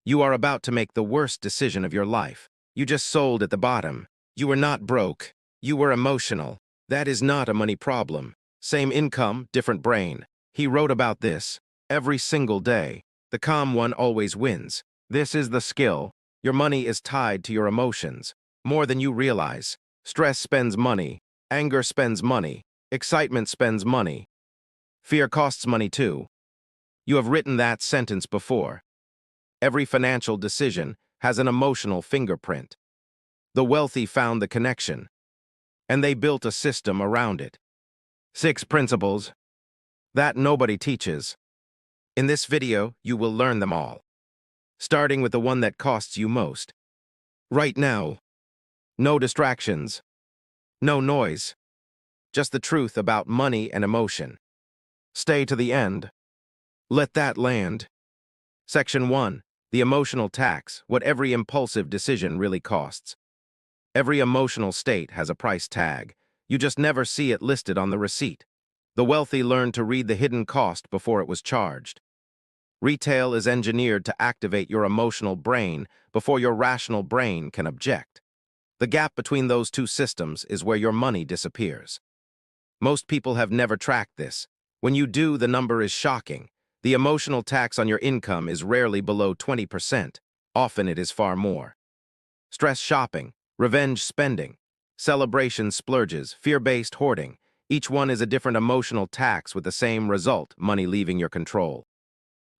You are about to make the worst decision of your life. You just sold at the bottom. You were not broke. You were emotional. That is not a money problem. Same income, different brain. He wrote about this. Every single day. The calm one always wins. This is the skill. Your money is tied to your emotions. More than you realize. Stress spends money. Anger spends money. Excitement spends money. Fear costs money too. You have written that sentence before. Every financial decision has an emotional fingerprint. The wealthy found the connection, and they built a system around it. 6 principles that nobody teaches. In this video, you will learn them all, starting with the one that costs you most. Right now, no distractions, no noise, just the truth about money and emotion. Stay to the end. Let that land. Section 1. The emotional tax, what every impulsive decision really costs. Every emotional state has a price tag. You just never see it listed on the receipt. The wealthy learned to read the hidden cost before it was charged. Retail is engineered to activate your emotional brain before your rational brain can object. The gap between those two systems is where your money disappears. Most people have never tracked this. When you do, the number is shocking. The emotional tax on your income is rarely below 20%. Often it is far more. Stress shopping, revenge spending, celebration splurges, fear-based hoarding. Each one is a different emotional tax with the same result, money leaving your control.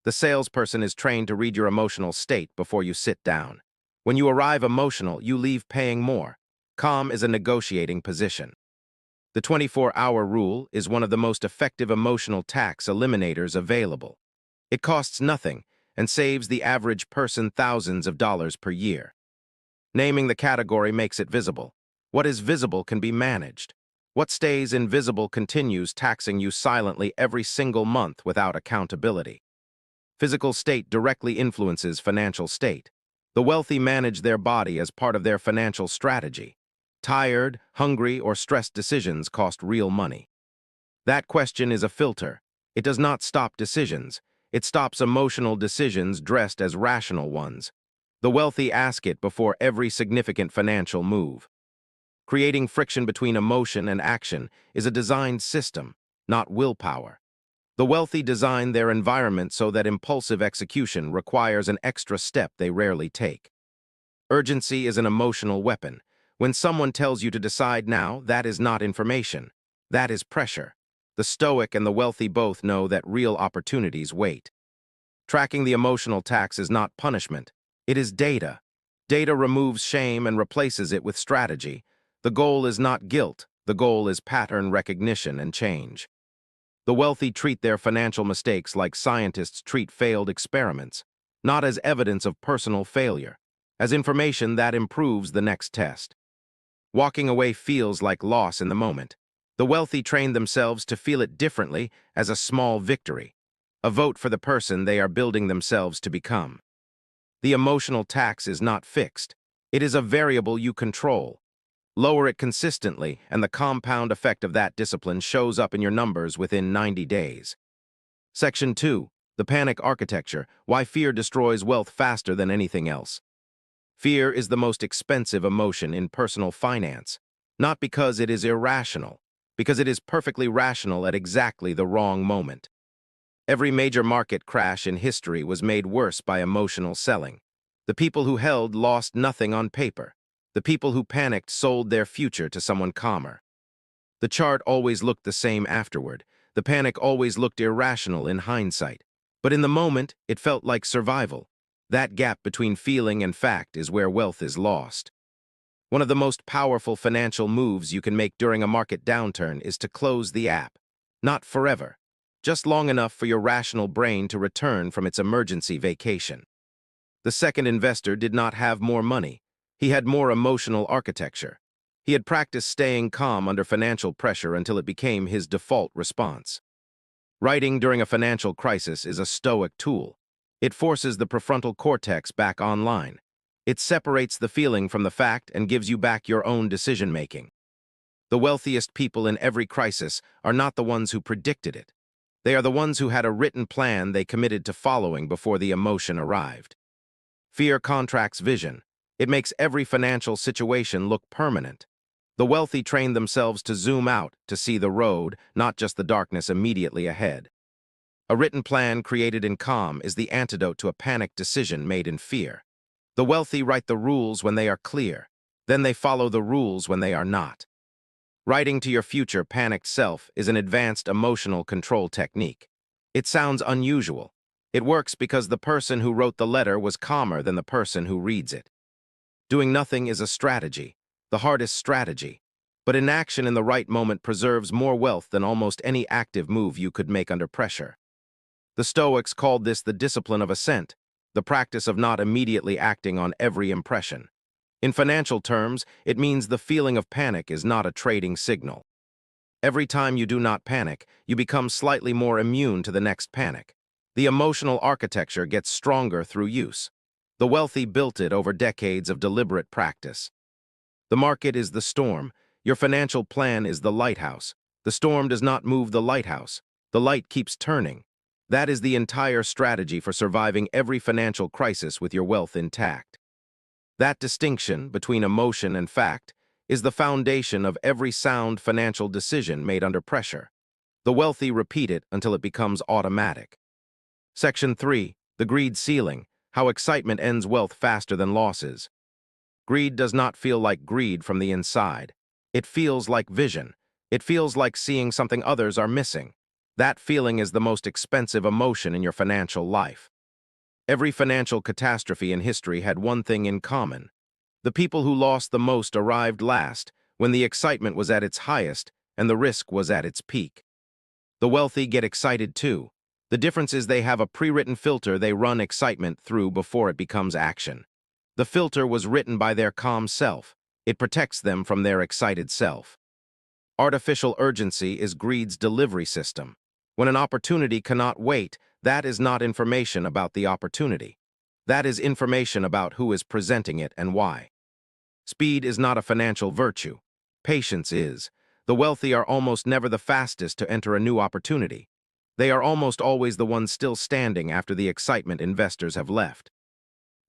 The salesperson is trained to read your emotional state before you sit down. When you arrive emotional, you leave paying more. Calm is a negotiating position. The 24-hour rule is one of the most effective emotional tax eliminators available. It costs nothing and saves the average person thousands of dollars per year. Naming the category makes it visible. What is visible can be managed. What stays invisible continues taxing you silently every single month without accountability. Physical state directly influences financial state. The wealthy manage their body as part of their financial strategy. Tired, hungry, or stressed decisions cost real money. That question is a filter. It does not stop decisions. It stops emotional decisions dressed as rational ones. The wealthy ask it before every significant financial move. Creating friction between emotion and action is a designed system, not willpower. The wealthy design their environment so that impulsive execution requires an extra step they rarely take. Urgency is an emotional weapon. When someone tells you to decide now, that is not information. That is pressure. The stoic and the wealthy both know that real opportunities wait. Tracking the emotional tax is not punishment. It is data. Data removes shame and replaces it with strategy. The goal is not guilt. The goal is pattern recognition and change. The wealthy treat their financial mistakes like scientists treat failed experiments, not as evidence of personal failure, as information that improves the next test. Walking away feels like loss in the moment. The wealthy train themselves to feel it differently as a small victory, a vote for the person they are building themselves to become. The emotional tax is not fixed. It is a variable you control. Lower it consistently, and the compound effect of that discipline shows up in your numbers within 90 days. Section 2. The Panic Architecture, Why Fear Destroys Wealth Faster Than Anything Else. Fear is the most expensive emotion in personal finance, not because it is irrational, because it is perfectly rational at exactly the wrong moment. Every major market crash in history was made worse by emotional selling. The people who held lost nothing on paper. The people who panicked sold their future to someone calmer. The chart always looked the same afterward. The panic always looked irrational in hindsight. But in the moment, it felt like survival. That gap between feeling and fact is where wealth is lost. One of the most powerful financial moves you can make during a market downturn is to close the app. Not forever, just long enough for your rational brain to return from its emergency vacation. The second investor did not have more money. He had more emotional architecture. He had practiced staying calm under financial pressure until it became his default response. Writing during a financial crisis is a stoic tool. It forces the prefrontal cortex back online. It separates the feeling from the fact and gives you back your own decision-making. The wealthiest people in every crisis are not the ones who predicted it. They are the ones who had a written plan they committed to following before the emotion arrived. Fear contracts vision. It makes every financial situation look permanent. The wealthy train themselves to zoom out, to see the road, not just the darkness immediately ahead. A written plan created in calm is the antidote to a panicked decision made in fear. The wealthy write the rules when they are clear. Then they follow the rules when they are not. Writing to your future panicked self is an advanced emotional control technique. It sounds unusual. It works because the person who wrote the letter was calmer than the person who reads it. Doing nothing is a strategy, the hardest strategy. But inaction in the right moment preserves more wealth than almost any active move you could make under pressure. The Stoics called this the discipline of assent, the practice of not immediately acting on every impression. In financial terms, it means the feeling of panic is not a trading signal. Every time you do not panic, you become slightly more immune to the next panic. The emotional architecture gets stronger through use. The wealthy built it over decades of deliberate practice. The market is the storm. Your financial plan is the lighthouse. The storm does not move the lighthouse. The light keeps turning. That is the entire strategy for surviving every financial crisis with your wealth intact. That distinction between emotion and fact is the foundation of every sound financial decision made under pressure. The wealthy repeat it until it becomes automatic. Section 3. The Greed Ceiling. How excitement ends wealth faster than losses. Greed does not feel like greed from the inside. It feels like vision. It feels like seeing something others are missing. That feeling is the most expensive emotion in your financial life. Every financial catastrophe in history had one thing in common. The people who lost the most arrived last, when the excitement was at its highest and the risk was at its peak. The wealthy get excited too. The difference is they have a pre-written filter they run excitement through before it becomes action. The filter was written by their calm self. It protects them from their excited self. Artificial urgency is greed's delivery system. When an opportunity cannot wait, that is not information about the opportunity. That is information about who is presenting it and why. Speed is not a financial virtue. Patience is. The wealthy are almost never the fastest to enter a new opportunity. They are almost always the ones still standing after the excitement investors have left.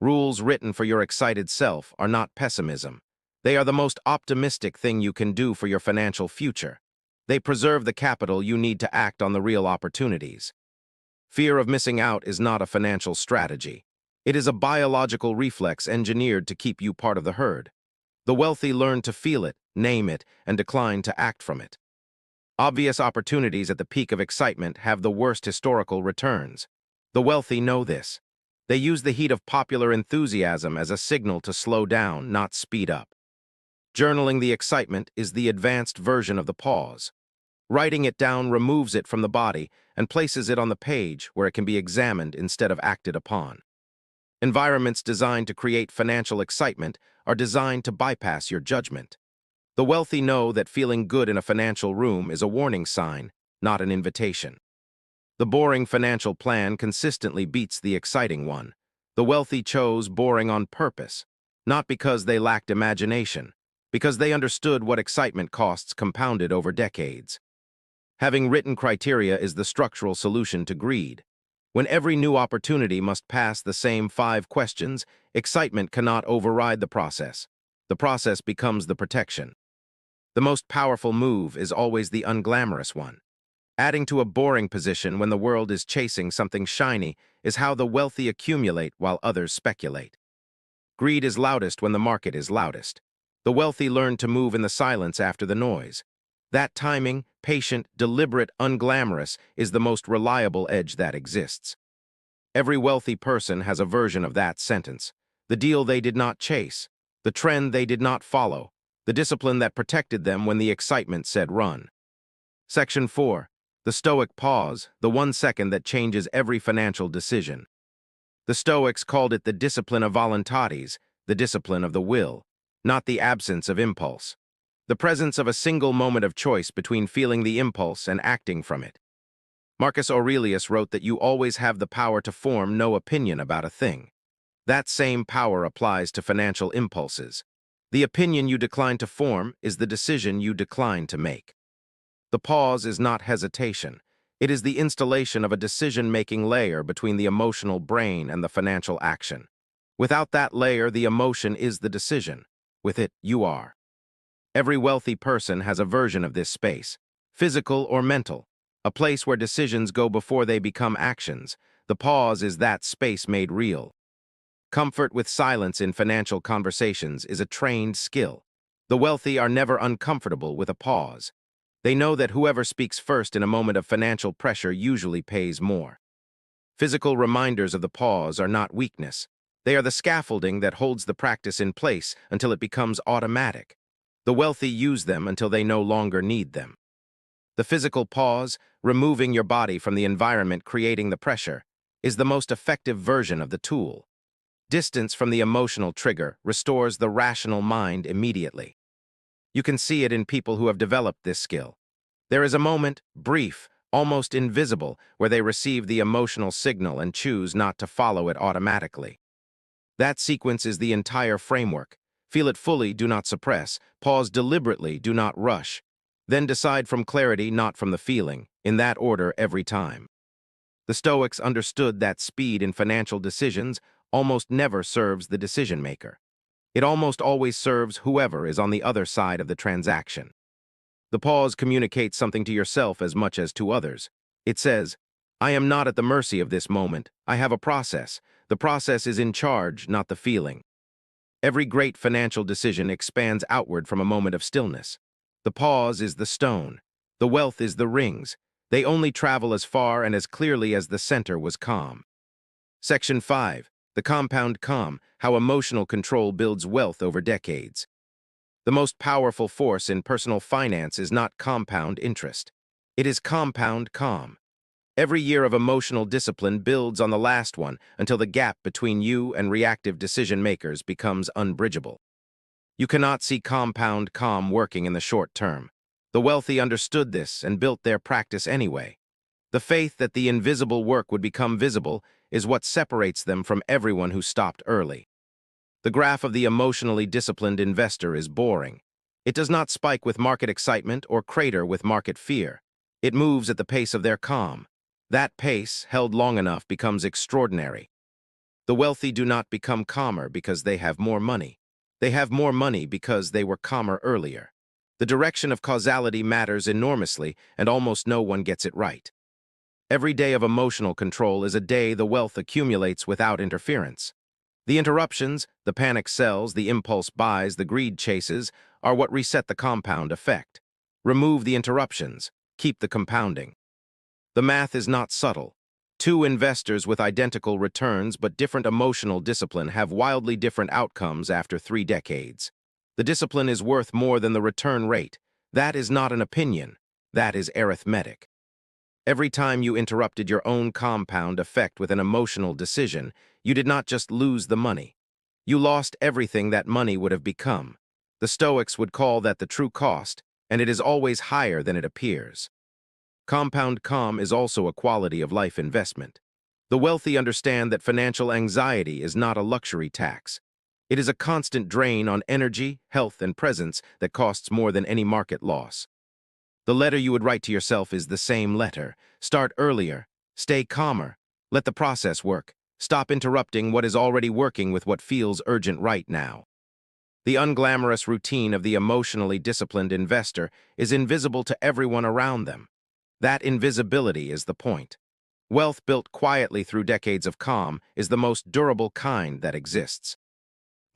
Rules written for your excited self are not pessimism. They are the most optimistic thing you can do for your financial future. They preserve the capital you need to act on the real opportunities. Fear of missing out is not a financial strategy. It is a biological reflex engineered to keep you part of the herd. The wealthy learn to feel it, name it, and decline to act from it. Obvious opportunities at the peak of excitement have the worst historical returns. The wealthy know this. They use the heat of popular enthusiasm as a signal to slow down, not speed up. Journaling the excitement is the advanced version of the pause. Writing it down removes it from the body and places it on the page where it can be examined instead of acted upon. Environments designed to create financial excitement are designed to bypass your judgment. The wealthy know that feeling good in a financial room is a warning sign, not an invitation. The boring financial plan consistently beats the exciting one. The wealthy chose boring on purpose, not because they lacked imagination, because they understood what excitement costs compounded over decades. Having written criteria is the structural solution to greed. When every new opportunity must pass the same 5 questions, excitement cannot override the process. The process becomes the protection. The most powerful move is always the unglamorous one. Adding to a boring position when the world is chasing something shiny is how the wealthy accumulate while others speculate. Greed is loudest when the market is loudest. The wealthy learn to move in the silence after the noise. That timing, patient, deliberate, unglamorous, is the most reliable edge that exists. Every wealthy person has a version of that sentence. The deal they did not chase, the trend they did not follow, the discipline that protected them when the excitement said run. Section 4. The Stoic Pause, the 1 second that changes every financial decision. The Stoics called it the discipline of voluntates, the discipline of the will, not the absence of impulse. The presence of a single moment of choice between feeling the impulse and acting from it. Marcus Aurelius wrote that you always have the power to form no opinion about a thing. That same power applies to financial impulses. The opinion you decline to form is the decision you decline to make. The pause is not hesitation. It is the installation of a decision-making layer between the emotional brain and the financial action. Without that layer, the emotion is the decision. With it, you are. Every wealthy person has a version of this space, physical or mental, a place where decisions go before they become actions. The pause is that space made real. Comfort with silence in financial conversations is a trained skill. The wealthy are never uncomfortable with a pause. They know that whoever speaks first in a moment of financial pressure usually pays more. Physical reminders of the pause are not weakness. They are the scaffolding that holds the practice in place until it becomes automatic. The wealthy use them until they no longer need them. The physical pause, removing your body from the environment creating the pressure, is the most effective version of the tool. Distance from the emotional trigger restores the rational mind immediately. You can see it in people who have developed this skill. There is a moment, brief, almost invisible, where they receive the emotional signal and choose not to follow it automatically. That sequence is the entire framework. Feel it fully, do not suppress. Pause deliberately, do not rush. Then decide from clarity, not from the feeling. In that order every time. The Stoics understood that speed in financial decisions almost never serves the decision maker. It almost always serves whoever is on the other side of the transaction. The pause communicates something to yourself as much as to others. It says, I am not at the mercy of this moment. I have a process. The process is in charge, not the feeling. Every great financial decision expands outward from a moment of stillness. The pause is the stone. The wealth is the rings. They only travel as far and as clearly as the center was calm. Section 5. The compound calm, how emotional control builds wealth over decades. The most powerful force in personal finance is not compound interest. It is compound calm. Every year of emotional discipline builds on the last one until the gap between you and reactive decision makers becomes unbridgeable. You cannot see compound calm working in the short term. The wealthy understood this and built their practice anyway. The faith that the invisible work would become visible is what separates them from everyone who stopped early. The graph of the emotionally disciplined investor is boring. It does not spike with market excitement or crater with market fear. It moves at the pace of their calm. That pace, held long enough, becomes extraordinary. The wealthy do not become calmer because they have more money. They have more money because they were calmer earlier. The direction of causality matters enormously, and almost no one gets it right. Every day of emotional control is a day the wealth accumulates without interference. The interruptions, the panic sells, the impulse buys, the greed chases, are what reset the compound effect. Remove the interruptions, keep the compounding. The math is not subtle. Two investors with identical returns but different emotional discipline have wildly different outcomes after 3 decades. The discipline is worth more than the return rate. That is not an opinion. That is arithmetic. Every time you interrupted your own compound effect with an emotional decision, you did not just lose the money. You lost everything that money would have become. The Stoics would call that the true cost, and it is always higher than it appears. Compound calm is also a quality of life investment. The wealthy understand that financial anxiety is not a luxury tax. It is a constant drain on energy, health, and presence that costs more than any market loss. The letter you would write to yourself is the same letter. Start earlier. Stay calmer. Let the process work. Stop interrupting what is already working with what feels urgent right now. The unglamorous routine of the emotionally disciplined investor is invisible to everyone around them. That invisibility is the point. Wealth built quietly through decades of calm is the most durable kind that exists.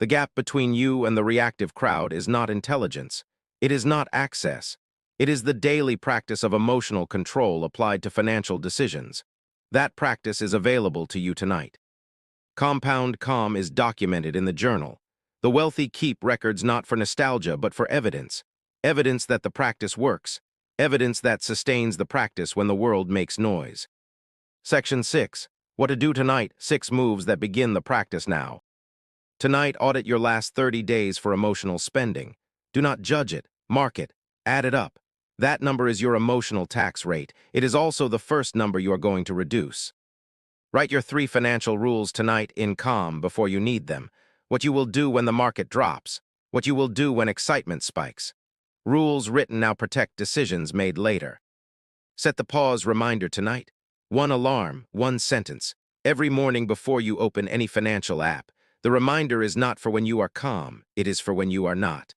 The gap between you and the reactive crowd is not intelligence. It is not access. It is the daily practice of emotional control applied to financial decisions. That practice is available to you tonight. Compound calm is documented in the journal. The wealthy keep records not for nostalgia but for evidence. Evidence that the practice works. Evidence that sustains the practice when the world makes noise. Section 6. What to do tonight, 6 moves that begin the practice now. Tonight, audit your last 30 days for emotional spending. Do not judge it, mark it, add it up. That number is your emotional tax rate. It is also the first number you are going to reduce. Write your 3 financial rules tonight in calm before you need them. What you will do when the market drops. What you will do when excitement spikes. Rules written now protect decisions made later. Set the pause reminder tonight. 1 alarm, 1 sentence. Every morning before you open any financial app, The reminder is not for when you are calm, it is for when you are not.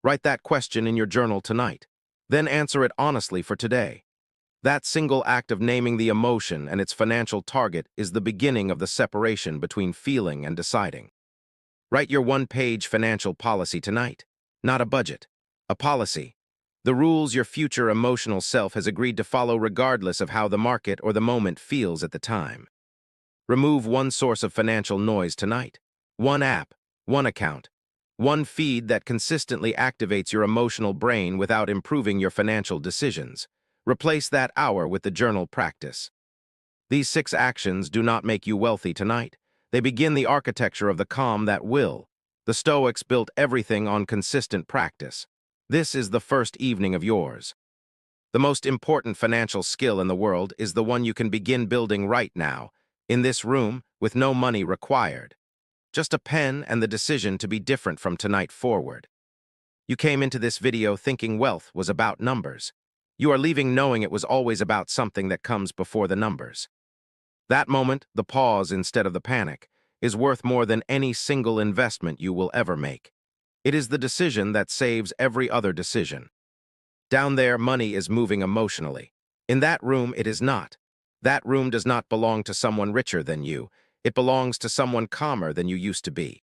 Write that question in your journal tonight. Then answer it honestly for today. That single act of naming the emotion and its financial target is the beginning of the separation between feeling and deciding. Write your one-page financial policy tonight. Not a budget, a policy. The rules your future emotional self has agreed to follow regardless of how the market or the moment feels at the time. Remove one source of financial noise tonight. One app, one account, one feed that consistently activates your emotional brain without improving your financial decisions. Replace that hour with the journal practice. These 6 actions do not make you wealthy tonight. They begin the architecture of the calm that will. The Stoics built everything on consistent practice. This is the first evening of yours. The most important financial skill in the world is the one you can begin building right now, in this room, with no money required. Just a pen and the decision to be different from tonight forward. You came into this video thinking wealth was about numbers. You are leaving knowing it was always about something that comes before the numbers. That moment, the pause instead of the panic, is worth more than any single investment you will ever make. It is the decision that saves every other decision. Down there, money is moving emotionally. In that room, it is not. That room does not belong to someone richer than you. It belongs to someone calmer than you used to be.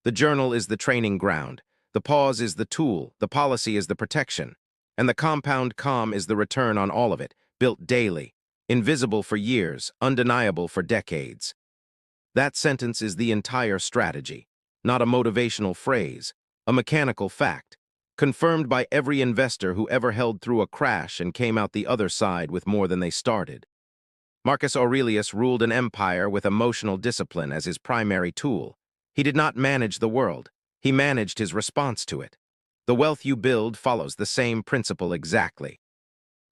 The journal is the training ground. The pause is the tool. The policy is the protection. And the compound calm is the return on all of it, built daily, invisible for years, undeniable for decades. That sentence is the entire strategy, not a motivational phrase, a mechanical fact, confirmed by every investor who ever held through a crash and came out the other side with more than they started. Marcus Aurelius ruled an empire with emotional discipline as his primary tool. He did not manage the world. He managed his response to it. The wealth you build follows the same principle exactly.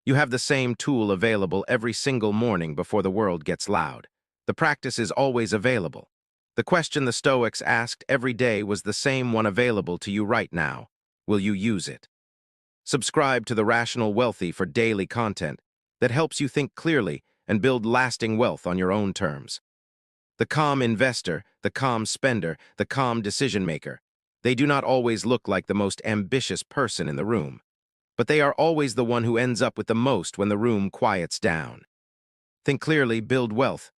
You have the same tool available every single morning before the world gets loud. The practice is always available. The question the Stoics asked every day was the same one available to you right now. Will you use it? Subscribe to The Rational Wealthy for daily content that helps you think clearly and build lasting wealth on your own terms. The calm investor, the calm spender, the calm decision maker. They do not always look like the most ambitious person in the room, but they are always the one who ends up with the most when the room quiets down. Think clearly, build wealth,